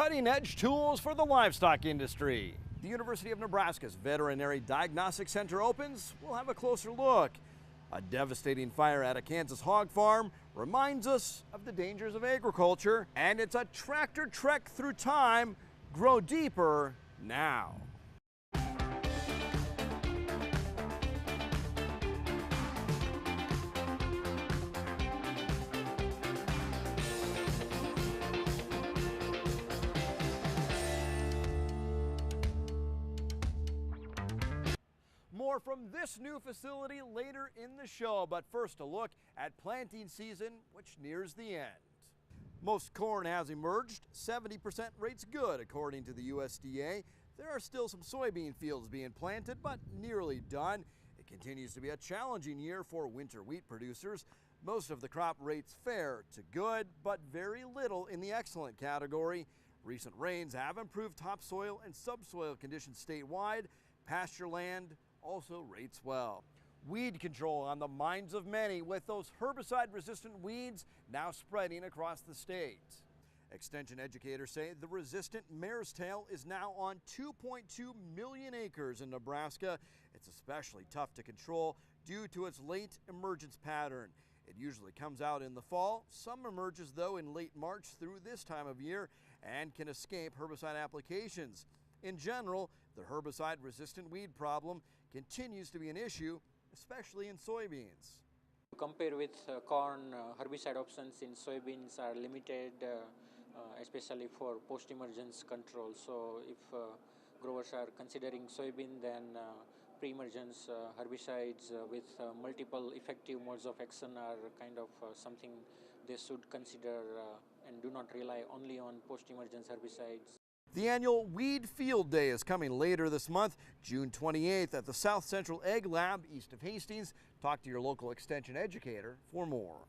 cutting-edge tools for the livestock industry. The University of Nebraska's Veterinary Diagnostic Center opens. We'll have a closer look. A devastating fire at a Kansas hog farm reminds us of the dangers of agriculture, and it's a tractor trek through time. Grow deeper now. More from this new facility later in the show, but first a look at planting season, which nears the end. Most corn has emerged, 70% rate's good according to the USDA. There are still some soybean fields being planted, but nearly done. It continues to be a challenging year for winter wheat producers. Most of the crop rates fair to good, but very little in the excellent category. Recent rains have improved topsoil and subsoil conditions statewide. Pasture land also rates well. Weed control on the minds of many, with those herbicide-resistant weeds now spreading across the state. Extension educators say the resistant mare's tail is now on 2.2 million acres in Nebraska. It's especially tough to control due to its late emergence pattern. It usually comes out in the fall. Some emerges, though, in late March through this time of year and can escape herbicide applications. In general, the herbicide-resistant weed problem continues to be an issue, especially in soybeans. Compared with corn, herbicide options in soybeans are limited, especially for post-emergence control. So if growers are considering soybean, then pre-emergence herbicides with multiple effective modes of action are kind of something they should consider and do not rely only on post-emergence herbicides. The annual Weed Field Day is coming later this month, June 28th, at the South Central Ag Lab east of Hastings. Talk to your local extension educator for more.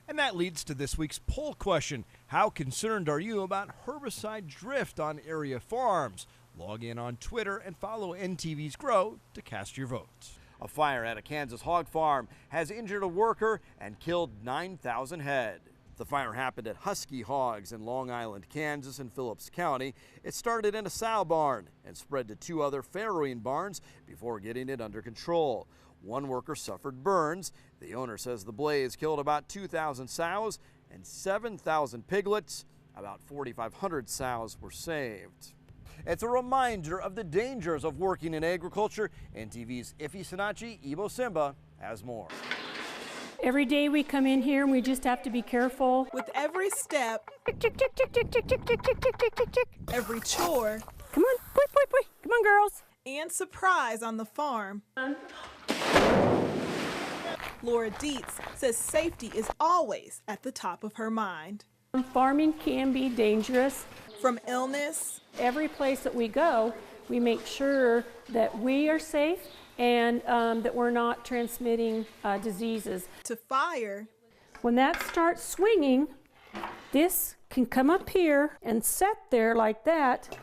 And that leads to this week's poll question. How concerned are you about herbicide drift on area farms? Log in on Twitter and follow NTV's Grow to cast your votes. A fire at a Kansas hog farm has injured a worker and killed 9,000 head. The fire happened at Husky Hogs in Long Island, Kansas in Phillips County. It started in a sow barn and spread to two other farrowing barns before getting it under control. One worker suffered burns. The owner says the blaze killed about 2,000 sows and 7,000 piglets. About 4,500 sows were saved. It's a reminder of the dangers of working in agriculture. NTV's Ife Sinachi Ibo Simba has more. Every day we come in here and we just have to be careful. With every step, Tick, tick, tick, tick, tick, tick, tick, tick, tick, tick, tick, tick, tick. every chore, Come on, boy, boy, boy. Come on, girls. and surprise on the farm, Laura Dietz says safety is always at the top of her mind. Farming can be dangerous. From illness, Every place that we go, we make sure that we are safe and that we're not transmitting diseases. to fire, When that starts swinging, this can come up here and set there like that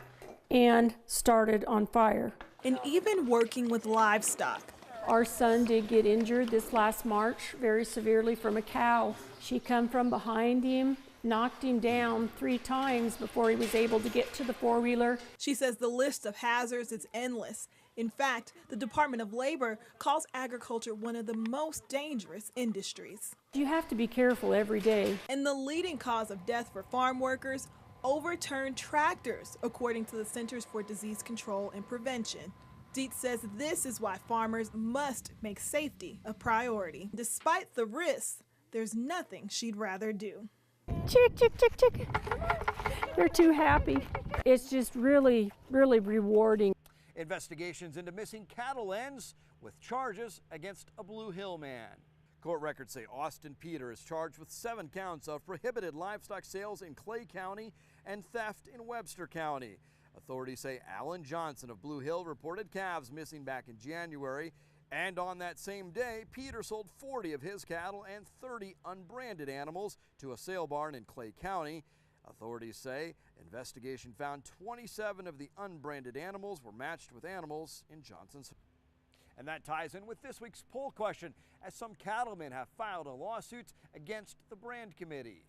and started on fire. and even working with livestock. Our son did get injured this last March very severely from a cow. She come from behind him, knocked him down 3 times before he was able to get to the four-wheeler. She says the list of hazards is endless. In fact, the Department of Labor calls agriculture one of the most dangerous industries. You have to be careful every day. And the leading cause of death for farm workers, overturned tractors, according to the Centers for Disease Control and Prevention. Dietz says this is why farmers must make safety a priority. Despite the risks, there's nothing she'd rather do. Chick, chick, chick, chick. They're too happy. It's just really, really rewarding. Investigations into missing cattle ends with charges against a Blue Hill man. Court records say Austin Peter is charged with 7 counts of prohibited livestock sales in Clay County and theft in Webster County. Authorities say Alan Johnson of Blue Hill reported calves missing back in January, and on that same day, Peter sold 40 of his cattle and 30 unbranded animals to a sale barn in Clay County. Authorities say investigation found 27 of the unbranded animals were matched with animals in Johnson's. And that ties in with this week's poll question, as some cattlemen have filed a lawsuit against the brand committee.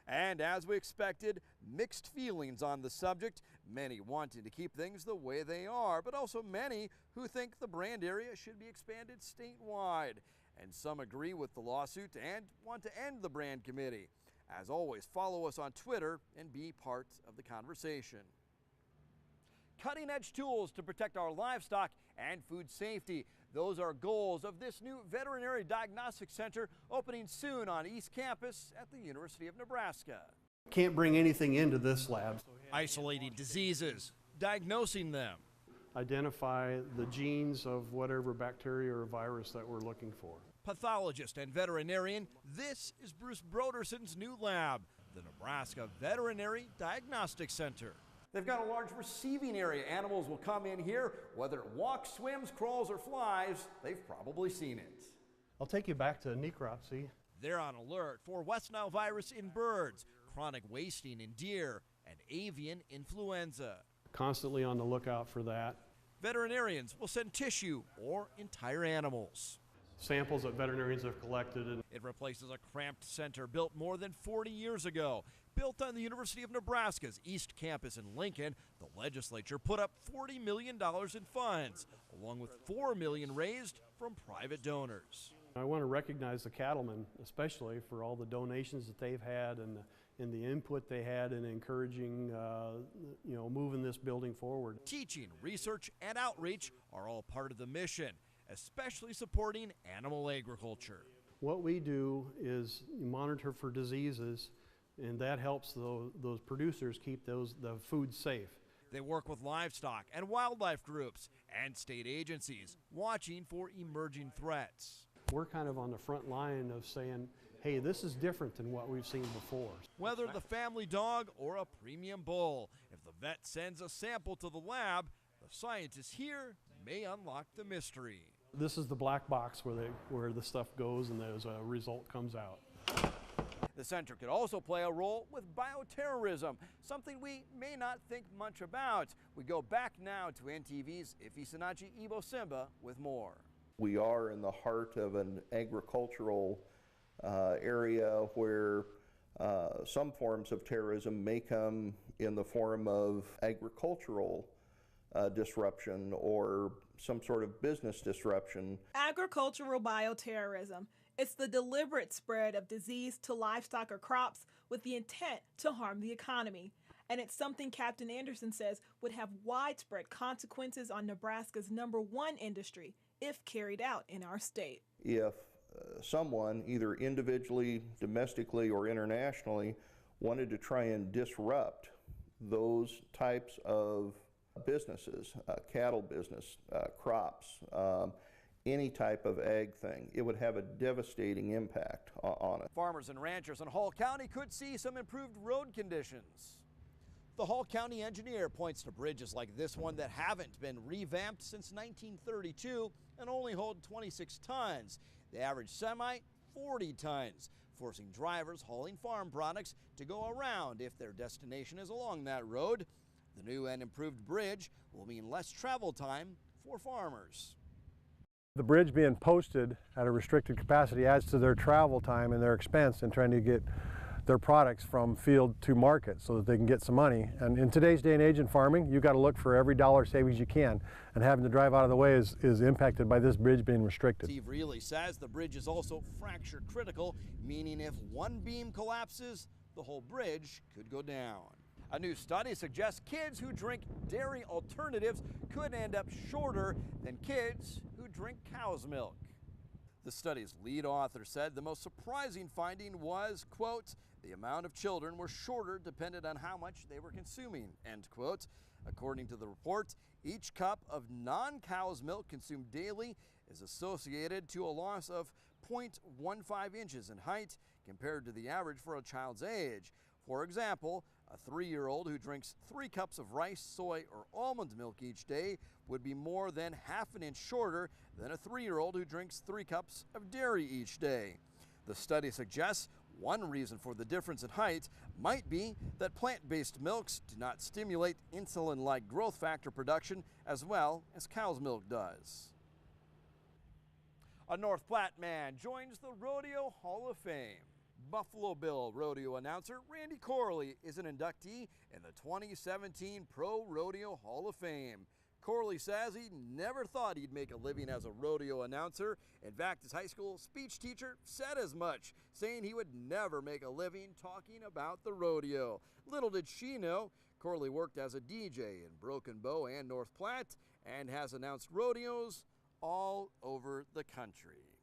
And as we expected, mixed feelings on the subject, many wanting to keep things the way they are, but also many who think the brand area should be expanded statewide. And some agree with the lawsuit and want to end the brand committee. As always, follow us on Twitter and be part of the conversation. Cutting-edge tools to protect our livestock and food safety. Those are goals of this new Veterinary Diagnostic Center opening soon on East Campus at the University of Nebraska. Can't bring anything into this lab. Isolating diseases, diagnosing them. Identify the genes of whatever bacteria or virus that we're looking for. Pathologist and veterinarian, this is Bruce Broderson's new lab, the Nebraska Veterinary Diagnostic Center. They've got a large receiving area. Animals will come in here, whether it walks, swims, crawls, or flies, they've probably seen it. I'll take you back to necropsy. They're on alert for West Nile virus in birds, chronic wasting in deer, and avian influenza. Constantly on the lookout for that. Veterinarians will send tissue or entire animals. Samples that veterinarians have collected. It replaces a cramped center built more than 40 years ago. Built on the University of Nebraska's East Campus in Lincoln, the legislature put up $40 million in funds, along with $4 million raised from private donors. I want to recognize the cattlemen, especially for all the donations that they've had and the input they had in encouraging, moving this building forward. Teaching, research, and outreach are all part of the mission, especially supporting animal agriculture. What we do is monitor for diseases, and that helps those producers keep the food safe. They work with livestock and wildlife groups and state agencies, watching for emerging threats. We're kind of on the front line of saying, hey, this is different than what we've seen before. Whether the family dog or a premium bull, if the vet sends a sample to the lab, the scientists here may unlock the mystery. This is the black box where the stuff goes and as a result comes out. The center could also play a role with bioterrorism, something we may not think much about. We go back now to NTV's Ifeanyi Ibo Simba with more. We are in the heart of an agricultural area where some forms of terrorism may come in the form of agricultural disruption or some sort of business disruption. Agricultural bioterrorism. It's the deliberate spread of disease to livestock or crops with the intent to harm the economy. And it's something Captain Anderson says would have widespread consequences on Nebraska's #1 industry if carried out in our state. If someone, either individually, domestically, or internationally, wanted to try and disrupt those types of businesses, cattle business, crops, any type of ag thing, it would have a devastating impact on it. Farmers and ranchers in Hall County could see some improved road conditions. The Hall County engineer points to bridges like this one that haven't been revamped since 1932 and only hold 26 tons. The average semi, 40 tons, forcing drivers hauling farm products to go around if their destination is along that road. The new and improved bridge will mean less travel time for farmers. The bridge being posted at a restricted capacity adds to their travel time and their expense in trying to get their products from field to market so that they can get some money. And in today's day and age in farming, you've got to look for every dollar savings you can. And having to drive out of the way is impacted by this bridge being restricted. Steve Reilly says the bridge is also fracture critical, meaning if one beam collapses, the whole bridge could go down. A new study suggests kids who drink dairy alternatives could end up shorter than kids who drink cow's milk. The study's lead author said the most surprising finding was, quote, the amount of children were shorter depended on how much they were consuming, end quote. According to the report, each cup of non-cow's milk consumed daily is associated to a loss of 0.15 inches in height compared to the average for a child's age. For example, a 3-year-old who drinks 3 cups of rice, soy, or almond milk each day would be more than half an inch shorter than a 3-year-old who drinks 3 cups of dairy each day. The study suggests one reason for the difference in height might be that plant-based milks do not stimulate insulin-like growth factor production as well as cow's milk does. A North Platte man joins the Rodeo Hall of Fame. Buffalo Bill rodeo announcer Randy Corley is an inductee in the 2017 Pro Rodeo Hall of Fame. Corley says he never thought he'd make a living as a rodeo announcer. In fact, his high school speech teacher said as much, saying he would never make a living talking about the rodeo. Little did she know, Corley worked as a DJ in Broken Bow and North Platte and has announced rodeos all over the country.